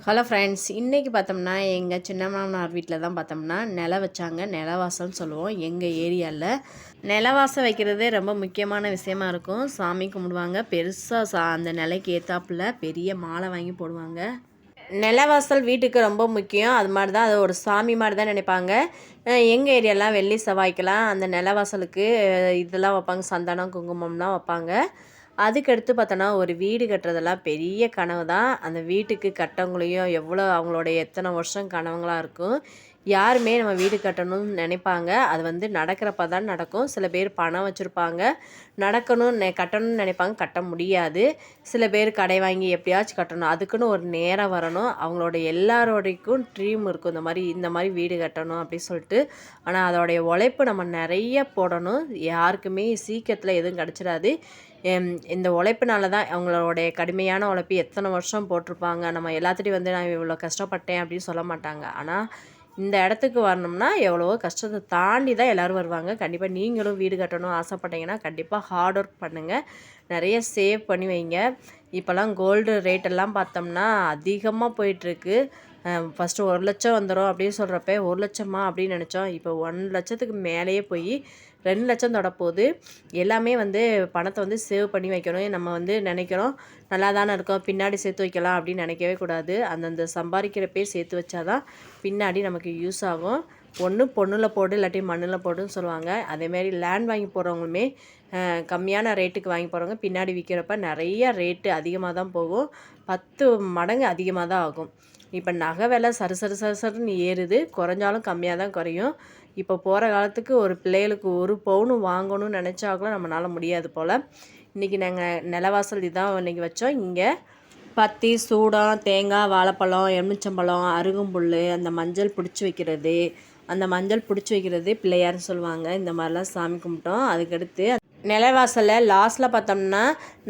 Hello friends, இன்றைக்கி பார்த்தோம்னா எங்கள் சின்ன மாமனார் வீட்டில் தான் பார்த்தோம்னா நிலம் வச்சாங்க. நிலவாசல்னு சொல்லுவோம் எங்கள் ஏரியாவில். நிலவாசல் வைக்கிறது ரொம்ப முக்கியமான விஷயமா இருக்கும். சாமி கும்பிடுவாங்க. பெருசாக அந்த நிலைக்கு ஏற்றாப்புல பெரிய மாலை வாங்கி போடுவாங்க. நிலவாசல் வீட்டுக்கு ரொம்ப முக்கியம். அது மாதிரி தான், அது ஒரு சாமி மாதிரி தான் நினைப்பாங்க. எங்கள் ஏரியாலாம் வெள்ளி செவ்வாய்க்கெல்லாம் அந்த நிலவாசலுக்கு இதெல்லாம் வைப்பாங்க. சந்தனம் குங்குமம்லாம் வைப்பாங்க. அதுக்கடுத்து பார்த்தோன்னா, ஒரு வீடு கட்டுறதெல்லாம் பெரிய கனவு தான். அந்த வீட்டுக்கு கட்டவங்களையும் எவ்வளோ அவங்களுடைய எத்தனை வருஷம் கனவுங்களாக இருக்கும். யாருமே நம்ம வீடு கட்டணும்னு நினைப்பாங்க. அது வந்து நடக்கிறப்ப தான் நடக்கும். சில பேர் பணம் வச்சுருப்பாங்க, கட்டணும்னு நினைப்பாங்க, கட்ட முடியாது. சில பேர் கடை வாங்கி எப்படியாச்சும் கட்டணும். அதுக்குன்னு ஒரு நேரம் வரணும். அவங்களோட எல்லாரோடைக்கும் ட்ரீம் இருக்கும், இந்த மாதிரி வீடு கட்டணும் அப்படி சொல்லிட்டு. ஆனால் அதோடைய உழைப்பு நம்ம நிறைய போடணும். யாருக்குமே சீக்கிரத்தில் எதுவும் கிடச்சிடாது. இந்த உழைப்புனால தான் அவங்களுடைய கடுமையான உழைப்பு எத்தனை வருஷம் போட்டிருப்பாங்க. நம்ம எல்லாத்துட்டையும் வந்து நான் இவ்வளோ கஷ்டப்பட்டேன் அப்படின்னு சொல்ல மாட்டாங்க. ஆனால் இந்த இடத்துக்கு வரணும்னா எவ்வளவோ கஷ்டத்தை தாண்டி தான் எல்லோரும் வருவாங்க. கண்டிப்பாக நீங்களும் வீடு கட்டணும் ஆசைப்பட்டீங்கன்னா கண்டிப்பாக ஹார்ட் ஒர்க் பண்ணுங்கள். நிறைய சேவ் பண்ணி வைங்க. இப்போல்லாம் கோல்டு ரேட்டெல்லாம் பார்த்தோம்னா அதிகமாக போயிட்டுருக்கு. ஃபஸ்ட்டு 1,00,000 வந்துடும் அப்படின்னு சொல்கிறப்ப 1,00,000மா அப்படின்னு நினச்சோம். இப்போ 1,00,000த்துக்கு மேலேயே போய் 2,00,000 தொடப்போகுது. எல்லாமே வந்து பணத்தை வந்து சேவ் பண்ணி வைக்கணும். நம்ம வந்து நினைக்கிறோம் நல்லா தானே இருக்கோம், பின்னாடி சேர்த்து வைக்கலாம் அப்படின்னு நினைக்கவே கூடாது. அந்தந்த சம்பாதிக்கிறப்பே சேர்த்து வச்சா தான் பின்னாடி நமக்கு யூஸ் ஆகும். ஒன்று பொண்ணில் போடு, இல்லாட்டி மண்ணில் போடுன்னு சொல்லுவாங்க. அதேமாரி லேண்ட் வாங்கி போகிறவங்களுமே கம்மியான ரேட்டுக்கு வாங்கி போகிறவங்க பின்னாடி விற்கிறப்ப நிறைய ரேட்டு அதிகமாக தான் போகும். 10 மடங்கு அதிகமாக தான் ஆகும். இப்போ நகை விலை சருன்னு ஏறுது. குறைஞ்சாலும் கம்மியாக தான் குறையும். இப்போ போகிற காலத்துக்கு ஒரு பிள்ளைகளுக்கு 1 பவுன் வாங்கணும்னு நினச்சா கூட நம்மளால் முடியாது போல். இன்றைக்கி நாங்கள் நிலவாசல் இதான் இன்றைக்கி வச்சோம். இங்கே பத்தி, சூடம், தேங்காய், வாழைப்பழம், எலுமிச்சம்பழம், அருகம்புல், அந்த மஞ்சள் பிடிச்சி வைக்கிறது பிள்ளையார்னு சொல்லுவாங்க. இந்த மாதிரிலாம் சாமி கும்பிட்டோம். அதுக்கடுத்து நிலவாசலில் லாஸ்ட்டில் பார்த்தோம்னா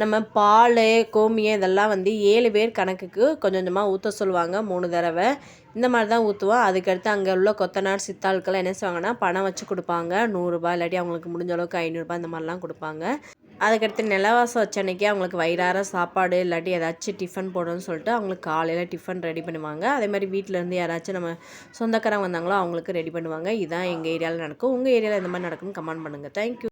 நம்ம பால், கோமியம் இதெல்லாம் வந்து 7 பேர் கணக்குக்கு கொஞ்சம் கொஞ்சமாக ஊற்ற சொல்லுவாங்க. 3 தடவை இந்த மாதிரி தான் ஊற்றுவோம். அதுக்கடுத்து அங்கே உள்ள கொத்தனார் சித்தாட்கள்லாம் என்ன செய்வாங்கன்னா பணம் வச்சு கொடுப்பாங்க. 100 ரூபாய், இல்லாட்டி அவங்களுக்கு முடிஞ்ச அளவுக்கு 500 ரூபாய் இந்த மாதிரிலாம் கொடுப்பாங்க. அதுக்கடுத்து நிலவாசம் வச்ச அன்றைக்கி அவங்களுக்கு வயிறார சாப்பாடு இல்லாட்டி ஏதாச்சும் டிஃபன் போடணும்னு சொல்லிட்டு அவங்களுக்கு காலையில் டிஃபன் ரெடி பண்ணுவாங்க. அதேமாதிரி வீட்டிலேருந்து யாராச்சும் நம்ம சொந்தக்காரங்க வந்தாங்களோ அவங்களுக்கு ரெடி பண்ணுவாங்க. இதுதான் எங்கள் ஏரியாவில் நடக்கும். உங்கள் ஏரியாவில் எந்த மாதிரி நடக்கும்னு கமெண்ட் பண்ணுங்கள். தேங்க்யூ.